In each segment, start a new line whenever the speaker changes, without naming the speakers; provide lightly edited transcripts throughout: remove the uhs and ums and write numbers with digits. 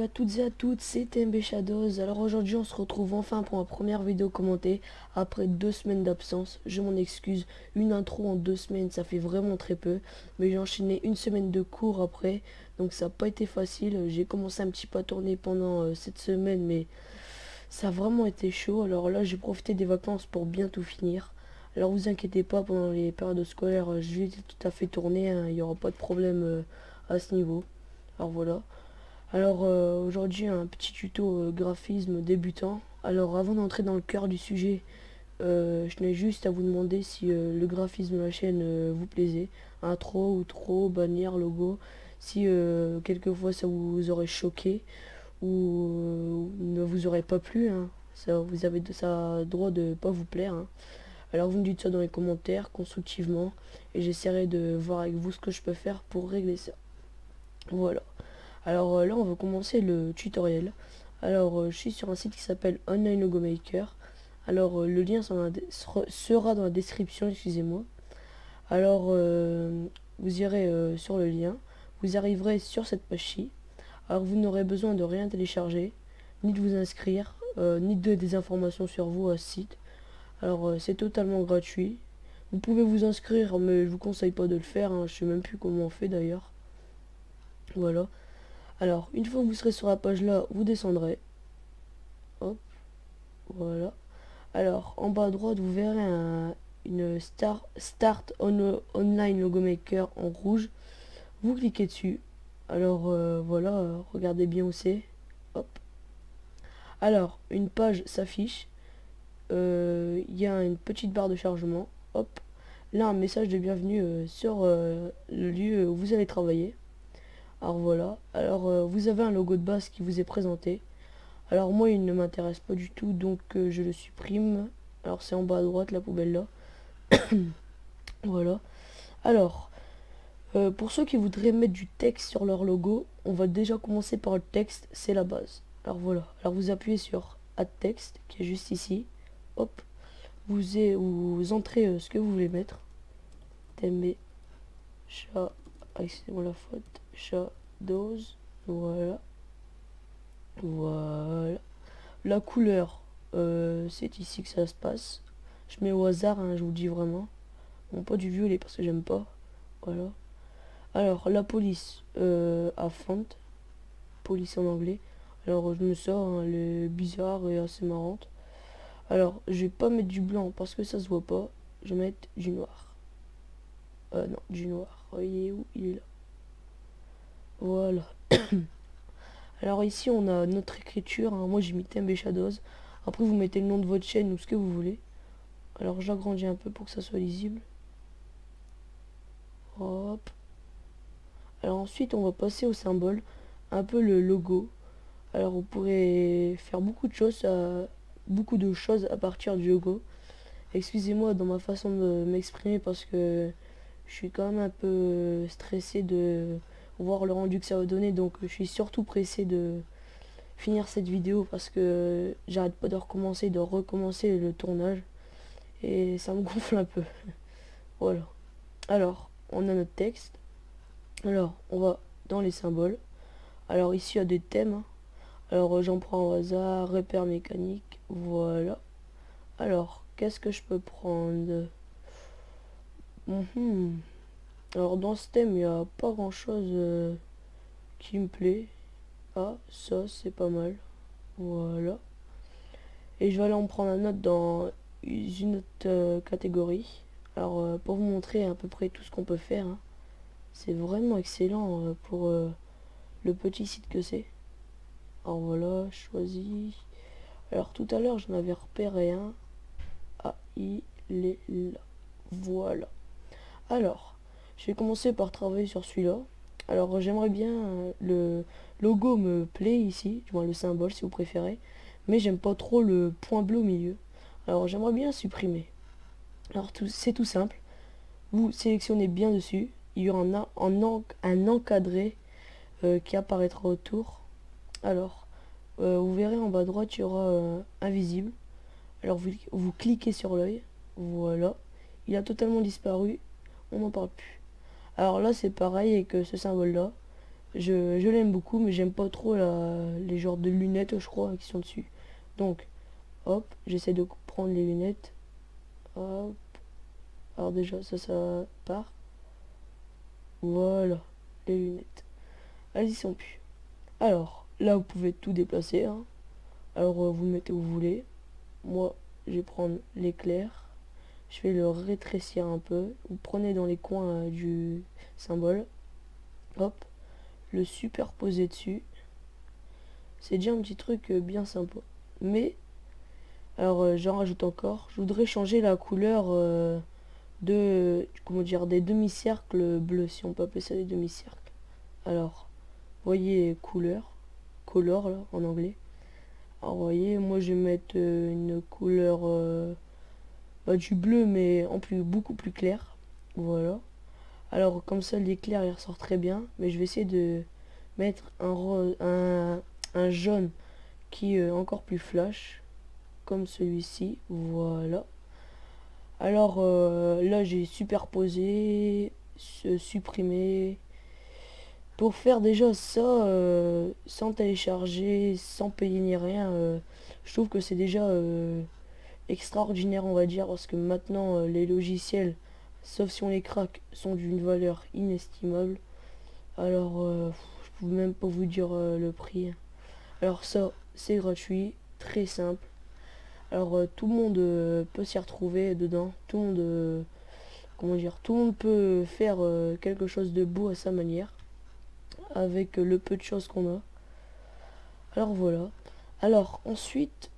à toutes et à toutes, c'est TMB Shadows. Alors aujourd'hui on se retrouve enfin pour ma première vidéo commentée après 2 semaines d'absence. Je m'en excuse, une intro en 2 semaines ça fait vraiment très peu. Mais j'ai enchaîné une semaine de cours après, donc ça n'a pas été facile. J'ai commencé un petit peu à tourner pendant cette semaine, mais ça a vraiment été chaud. Alors là j'ai profité des vacances pour bien tout finir. Alors vous inquiétez pas, pendant les périodes scolaires je vais tout à fait tourner, hein. Il n'y aura pas de problème à ce niveau. Alors voilà. Alors aujourd'hui un petit tuto graphisme débutant. Alors avant d'entrer dans le cœur du sujet, je tenais juste à vous demander si le graphisme de la chaîne vous plaisait. Intro, outro, bannière, logo. Si quelquefois ça vous aurait choqué ou ne vous aurait pas plu, hein. Ça, vous avez ça droit de pas vous plaire, hein. Alors vous me dites ça dans les commentaires constructivement et j'essaierai de voir avec vous ce que je peux faire pour régler ça. Voilà. Alors là on va commencer le tutoriel. Alors je suis sur un site qui s'appelle Online Logo Maker. Alors le lien sera dans la description, excusez-moi. Alors vous irez sur le lien, vous arriverez sur cette page-ci. Alors vous n'aurez besoin de rien télécharger, ni de vous inscrire, ni de des informations sur vous à ce site. Alors c'est totalement gratuit. Vous pouvez vous inscrire, mais je vous conseille pas de le faire, hein. Je sais même plus comment on fait d'ailleurs. Voilà. Alors, une fois que vous serez sur la page là, vous descendrez. Hop, voilà. Alors, en bas à droite, vous verrez une Start Online Logo Maker en rouge. Vous cliquez dessus. Alors, voilà, regardez bien où c'est. Hop. Alors, une page s'affiche. Il y a une petite barre de chargement. Hop. Là, un message de bienvenue sur le lieu où vous allez travailler. Alors voilà, alors vous avez un logo de base qui vous est présenté. Alors moi il ne m'intéresse pas du tout, donc je le supprime. Alors c'est en bas à droite, la poubelle là. Voilà. Alors, pour ceux qui voudraient mettre du texte sur leur logo, on va déjà commencer par le texte, c'est la base. Alors voilà, alors vous appuyez sur Add Text, qui est juste ici. Hop, vous entrez ce que vous voulez mettre. TMB, chat, excusez-moi la faute, Shadows, voilà. Voilà. La couleur, c'est ici que ça se passe. Je mets au hasard, hein, je vous dis vraiment. Bon, pas du violet parce que j'aime pas. Voilà. Alors, la police à font. Police en anglais. Alors, je me sors, hein, elle est bizarre et assez marrante. Alors, je vais pas mettre du blanc parce que ça se voit pas. Je vais mettre du noir. Non, du noir. Oh, il est où? Il est là. Voilà. Alors ici on a notre écriture, hein. Moi j'ai mis TMB Shadows. Après vous mettez le nom de votre chaîne ou ce que vous voulez. Alors j'agrandis un peu pour que ça soit lisible. Hop. Alors ensuite on va passer au symbole, un peu le logo. Alors vous pourrez faire beaucoup de choses à partir du logo. Excusez-moi dans ma façon de m'exprimer parce que je suis quand même un peu stressé de voir le rendu que ça va donner. Donc je suis surtout pressé de finir cette vidéo parce que j'arrête pas de recommencer le tournage et ça me gonfle un peu. Voilà. Alors, on a notre texte. Alors, on va dans les symboles. Alors ici, il y a des thèmes, hein. Alors, j'en prends au hasard, repère mécanique. Voilà. Alors, qu'est-ce que je peux prendre? Alors, dans ce thème, il n'y a pas grand-chose qui me plaît. Ah, ça, c'est pas mal. Voilà. Et je vais aller en prendre un autre dans une autre catégorie. Alors pour vous montrer à peu près tout ce qu'on peut faire, hein. C'est vraiment excellent pour le petit site que c'est. Alors voilà, choisi. Alors tout à l'heure j'en avais repéré un. Ah, il est là. Voilà. Alors, je vais commencer par travailler sur celui-là. Alors j'aimerais bien, le logo me plaît ici, du moins le symbole si vous préférez, mais j'aime pas trop le point bleu au milieu. Alors j'aimerais bien supprimer. Alors c'est tout simple, vous sélectionnez bien dessus, il y aura un encadré qui apparaîtra autour. Alors vous verrez en bas à droite il y aura invisible. Alors vous cliquez sur l'œil, voilà, il a totalement disparu, on n'en parle plus. Alors là c'est pareil avec ce symbole là, je l'aime beaucoup, mais j'aime pas trop les genres de lunettes, je crois, qui sont dessus. Donc, hop, j'essaie de prendre les lunettes. Hop. Alors déjà, ça part. Voilà, les lunettes. Elles y sont plus. Alors, là, vous pouvez tout déplacer, hein. Alors, vous le mettez où vous voulez. Moi, je vais prendre l'éclair. Je vais le rétrécir un peu. Vous prenez dans les coins du symbole. Hop. Le superposer dessus. C'est déjà un petit truc bien sympa. Mais, alors, j'en rajoute encore. Je voudrais changer la couleur comment dire, des demi-cercles bleus, si on peut appeler ça des demi-cercles. Alors, voyez couleur. Color, là, en anglais. Alors, voyez, moi, je vais mettre une couleur... du bleu mais en plus beaucoup plus clair, voilà. Alors comme ça l'éclair il ressort très bien, mais je vais essayer de mettre un rose, un jaune qui est encore plus flash comme celui-ci, voilà. Alors là j'ai superposé, supprimé pour faire déjà ça sans télécharger, sans payer ni rien. Je trouve que c'est déjà extraordinaire, on va dire, parce que maintenant les logiciels, sauf si on les craque, sont d'une valeur inestimable. Alors je peux même pas vous dire le prix. Alors ça c'est gratuit, très simple. Alors tout le monde peut s'y retrouver dedans, tout le monde comment dire, tout le monde peut faire quelque chose de beau à sa manière avec le peu de choses qu'on a. Alors voilà. Alors ensuite,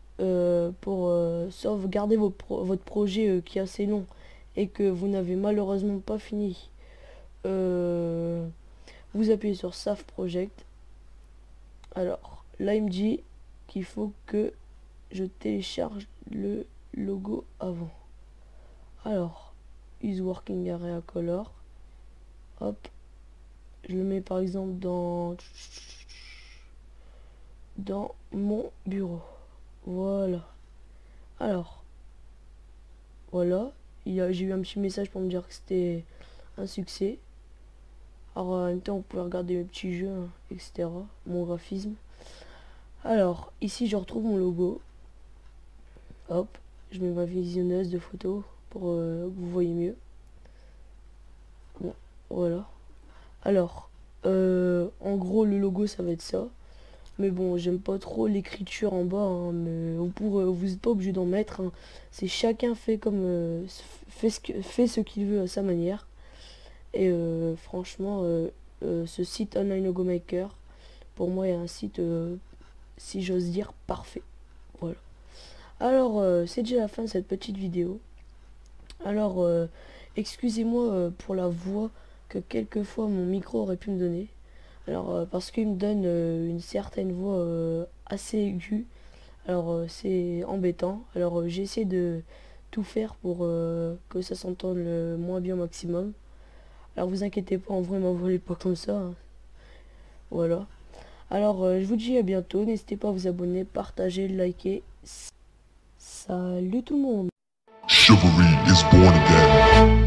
pour sauvegarder votre projet qui est assez long et que vous n'avez malheureusement pas fini, vous appuyez sur Save Project. Alors là il me dit qu'il faut que je télécharge le logo avant. Alors is working area color, hop, je le mets par exemple dans mon bureau. Voilà. Alors, voilà. J'ai eu un petit message pour me dire que c'était un succès. Alors, en même temps, vous pouvez regarder mes petits jeux, hein, etc. Mon graphisme. Alors, ici, je retrouve mon logo. Hop. Je mets ma visionneuse de photos pour que vous voyez mieux. Bon, voilà. Alors, en gros, le logo, ça va être ça. Mais bon, j'aime pas trop l'écriture en bas, hein, mais vous n'êtes pas obligé d'en mettre, hein. C'est chacun fait comme fait ce qu'il veut à sa manière. Et franchement, ce site Online Logo Maker, pour moi, est un site, si j'ose dire, parfait. Voilà. Alors, c'est déjà la fin de cette petite vidéo. Alors, excusez-moi pour la voix que quelquefois mon micro aurait pu me donner. Alors parce qu'il me donne une certaine voix assez aiguë. Alors c'est embêtant. Alors j'ai essayé de tout faire pour que ça s'entende le moins bien au maximum. Alors vous inquiétez pas, en vrai m'en voulez pas comme ça, hein. Voilà. Alors je vous dis à bientôt. N'hésitez pas à vous abonner, partager, liker. Salut tout le monde.
Chivalry is born again.